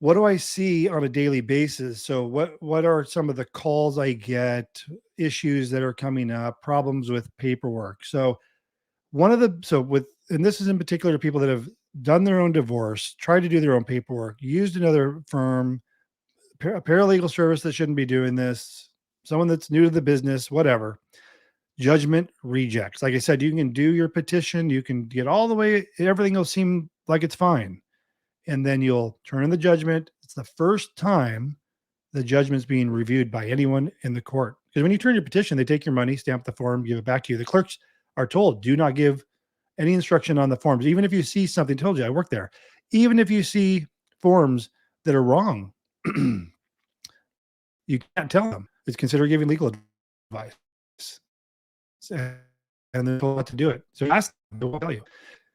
what do I see on a daily basis? So what are some of the calls I get, issues that are coming up, problems with paperwork? So one of the so with and this is in particular to people that have done their own divorce, tried to do their own paperwork, used another firm, a paralegal service that shouldn't be doing this, someone that's new to the business, whatever. Judgment rejects. Like I said, you can do your petition, you can get all the way, everything will seem like it's fine. And then you'll turn in the judgment. It's the first time the judgment's being reviewed by anyone in the court. Because when you turn your petition, they take your money, stamp the form, give it back to you. The clerks are told, do not give any instruction on the forms. Even if you see something, told you, I work there. Even if you see forms that are wrong, you can't tell them. It's considered giving legal advice. And they're told not to do it. So ask them, they won't tell you.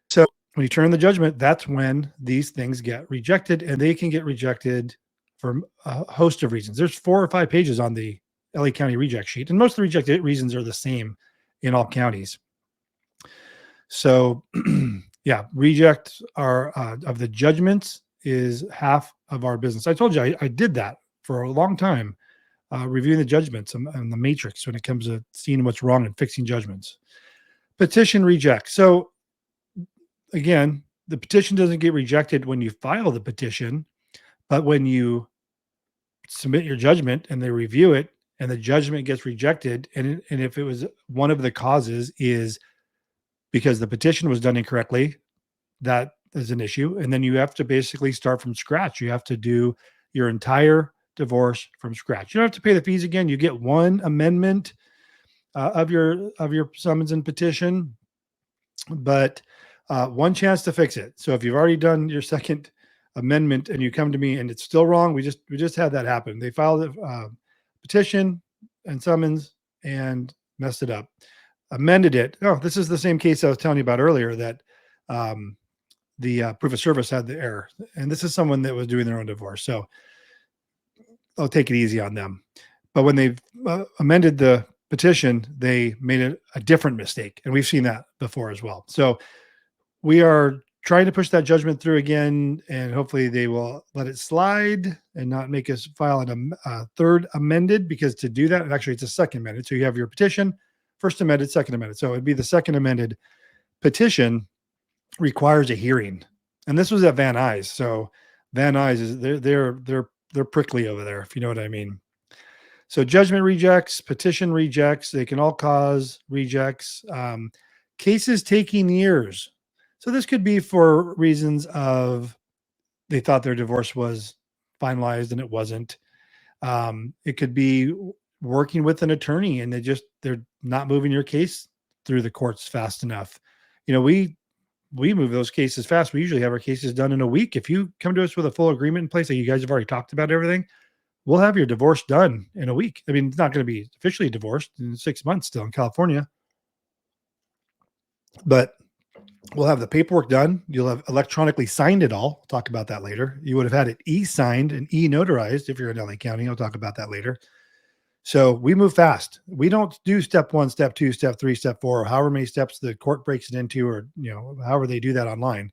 So when you turn in the judgment, that's when these things get rejected, and they can get rejected for a host of reasons. There's 4 or 5 pages on the LA County reject sheet, and most of the rejected reasons are the same in all counties. So, yeah, reject are of the judgments is half of our business. I told you I did that for a long time, reviewing the judgments and the matrix when it comes to seeing what's wrong and fixing judgments. Petition reject. So again, the petition doesn't get rejected when you file the petition, but when you submit your judgment and they review it and the judgment gets rejected, and if it was one of the causes is because the petition was done incorrectly, that is an issue. And then you have to basically start from scratch. You have to do your entire divorce from scratch. You don't have to pay the fees again. You get one amendment of your summons and petition, but one chance to fix it. So if you've already done your second amendment and you come to me and it's still wrong, we just had that happen. They filed a petition and summons and messed it up, amended it. Oh, this is the same case I was telling you about earlier that the proof of service had the error, and this is someone that was doing their own divorce. So I'll take it easy on them. But when they amended the petition, they made a different mistake, and we've seen that before as well. So we are trying to push that judgment through again, and hopefully they will let it slide and not make us file a third amended, because to do that, actually it's a second amended. So you have your petition, first amended, second amended. So it'd be the second amended petition requires a hearing. And this was at Van Nuys. So Van Nuys is they're prickly over there, if you know what I mean. So judgment rejects, petition rejects, they can all cause rejects. Cases taking years. So this could be for reasons of they thought their divorce was finalized and it wasn't. It could be working with an attorney and they're not moving your case through the courts fast enough. You know, we move those cases fast. We usually have our cases done in a week. If you come to us with a full agreement in place, like you guys have already talked about everything, we'll have your divorce done in a week. I mean, it's not going to be officially divorced in 6 months still in California, but we'll have the paperwork done. You'll have electronically signed it all. We'll talk about that later. You would have had it e-signed and e-notarized if you're in LA County. I'll talk about that later. So we move fast. We don't do step 1, step 2, step 3, step 4, or however many steps the court breaks it into, or however they do that online.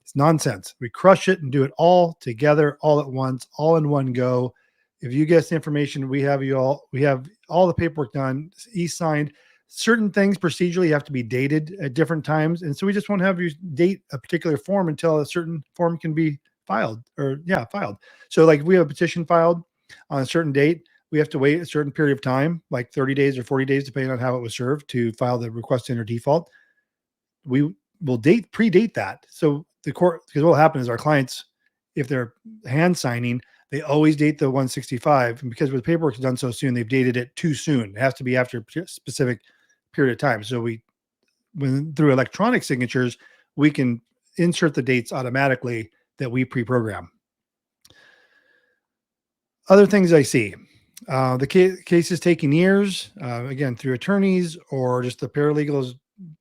It's nonsense. We crush it and do it all together, all at once, all in one go. If you get us the information, we have all the paperwork done, e-signed. Certain things procedurally have to be dated at different times. And so we just won't have you date a particular form until a certain form can be filed. So like we have a petition filed on a certain date. We have to wait a certain period of time, like 30 days or 40 days, depending on how it was served, to file the request to enter default. We will predate that. So the court, because what will happen is our clients, if they're hand signing, they always date the 165. And because the paperwork is done so soon, they've dated it too soon. It has to be after a specific period of time. So through electronic signatures, we can insert the dates automatically that we pre-program. Other things I see. The case is taking years, again, through attorneys or just the paralegals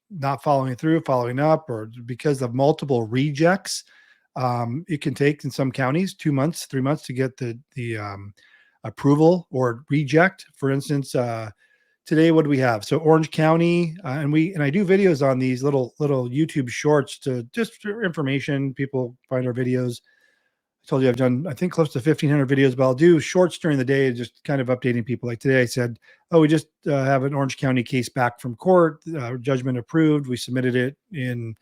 not following up, or because of multiple rejects. It can take, in some counties, 2 months, 3 months to get the approval or reject. For instance, today, what do we have? So Orange County, and I do videos on these little YouTube shorts to just for information. People find our videos. told you I've done, I think, close to 1,500 videos, but I'll do shorts during the day, just kind of updating people. Like today I said, oh, we just have an Orange County case back from court, judgment approved. We submitted it in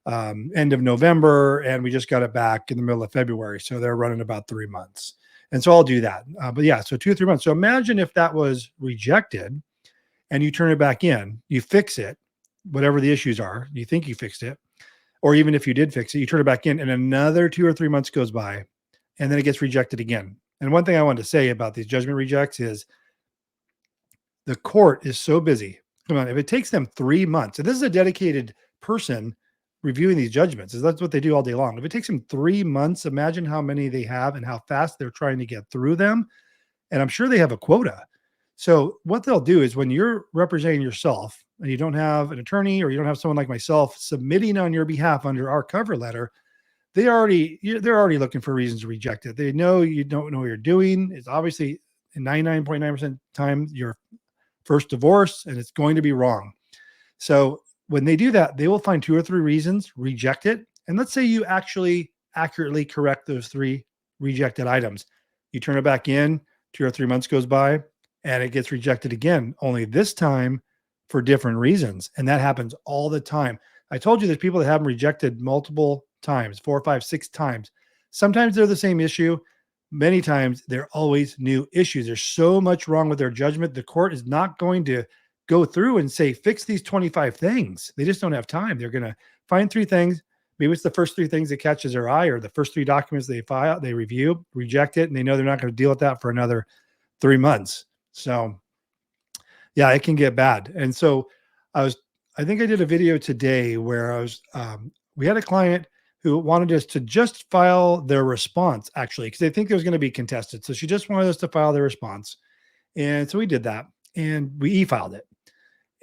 end of November, and we just got it back in the middle of February. So they're running about 3 months. And so I'll do that. But yeah, so 2 or 3 months. So imagine if that was rejected and you turn it back in, you fix it, whatever the issues are, you think you fixed it, or even if you did fix it, you turn it back in and another 2 or 3 months goes by and then it gets rejected again. And one thing I wanted to say about these judgment rejects is the court is so busy. Come on, if it takes them 3 months, and this is a dedicated person reviewing these judgments, is that's what they do all day long. If it takes them 3 months, imagine how many they have and how fast they're trying to get through them. And I'm sure they have a quota. So what they'll do is when you're representing yourself and you don't have an attorney or you don't have someone like myself submitting on your behalf under our cover letter, they're already looking for reasons to reject it. They know you don't know what you're doing. It's obviously in 99.9% time your first divorce, and it's going to be wrong. So when they do that, they will find 2 or 3 reasons, reject it. And let's say you actually accurately correct those 3 rejected items. You turn it back in, 2 or 3 months goes by, and it gets rejected again, only this time for different reasons. And that happens all the time. I told you there's people that have them rejected multiple times, 4, 5, 6 times. Sometimes they're the same issue. Many times they're always new issues. There's so much wrong with their judgment. The court is not going to go through and say, fix these 25 things. They just don't have time. They're going to find 3 things. Maybe it's the first 3 things that catches their eye or the first 3 documents they file, they review, reject it, and they know they're not going to deal with that for another 3 months. So yeah, it can get bad. And so I think I did a video today where we had a client who wanted us to just file their response, actually, because they think it was going to be contested. So she just wanted us to file their response. And so we did that and we e-filed it.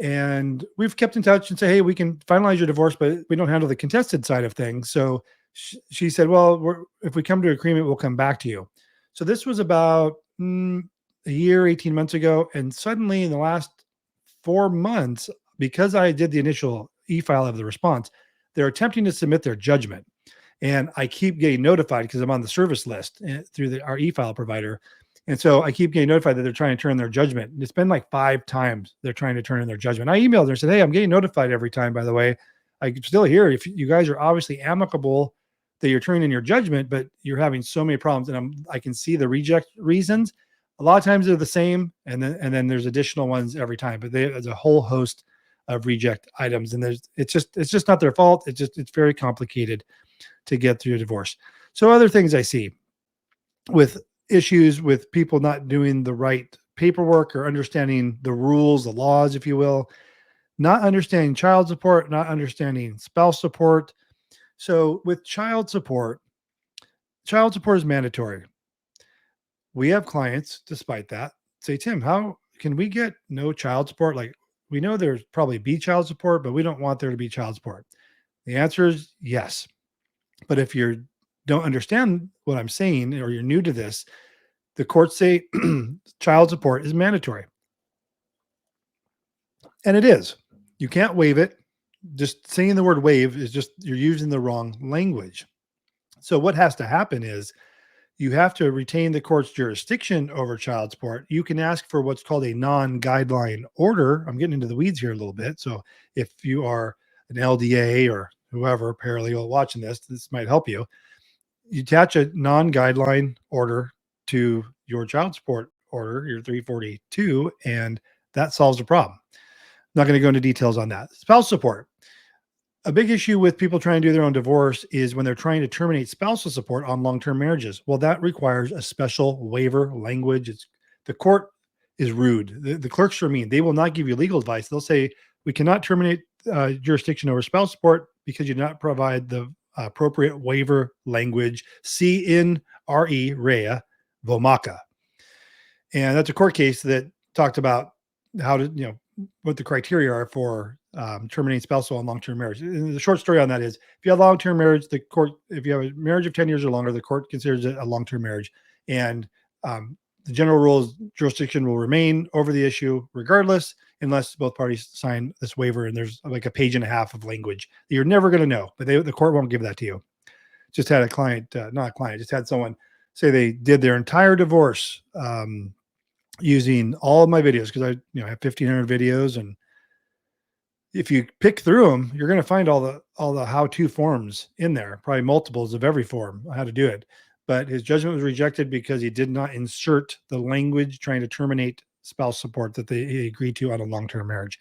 And we've kept in touch and say, hey, we can finalize your divorce, but we don't handle the contested side of things. So she said, well, if we come to agreement, we'll come back to you. So this was about a year, 18 months ago. And suddenly in the last 4 months, because I did the initial e-file of the response, they're attempting to submit their judgment. And I keep getting notified because I'm on the service list through our e-file provider. And so I keep getting notified that they're trying to turn their judgment. And it's been like 5 times they're trying to turn in their judgment. I emailed her and said, hey, I'm getting notified every time, by the way. I'm still here. If you guys are obviously amicable that you're turning in your judgment, but you're having so many problems. And I can see the reject reasons. A lot of times they're the same. And then there's additional ones every time, but there's a whole host of reject items. And it's just not their fault. It's very complicated to get through a divorce. So other things I see with issues with people not doing the right paperwork or understanding the rules, the laws, if you will, not understanding child support, not understanding spouse support. So with child support is mandatory. We have clients, despite that, say, Tim, how can we get no child support? Like, we know there's probably be child support, but we don't want there to be child support. The answer is yes. But if you don't understand what I'm saying, or you're new to this, the courts say child support is mandatory. And it is. You can't waive it. Just saying the word waive is just, you're using the wrong language. So what has to happen is you have to retain the court's jurisdiction over child support. You can ask for what's called a non-guideline order. I'm getting into the weeds here a little bit. So if you are an LDA or whoever, paralegal watching this might help you. You attach a non-guideline order to your child support order, your 342, and that solves the problem. I'm not going to go into details on that. Spouse support. A big issue with people trying to do their own divorce is when they're trying to terminate spousal support on long-term marriages. Well, that requires a special waiver language. The court is rude. The clerks are mean. They will not give you legal advice. They'll say, we cannot terminate jurisdiction over spouse support because you do not provide the appropriate waiver language. See in rea vomaca. And that's a court case that talked about how to, what the criteria are for terminating spousal and long-term marriage. And the short story on that is, if you have long-term marriage, if you have a marriage of 10 years or longer, the court considers it a long-term marriage. And the general rule is jurisdiction will remain over the issue regardless, unless both parties sign this waiver. And there's like a page and a half of language that you're never going to know, but the court won't give that to you. Just had a client, not a client, just had someone say they did their entire divorce using all of my videos, because I have 1,500 videos, and if you pick through them, you're going to find all the how-to forms in there, probably multiples of every form how to do it. But his judgment was rejected because he did not insert the language trying to terminate spouse support that he agreed to on a long-term marriage.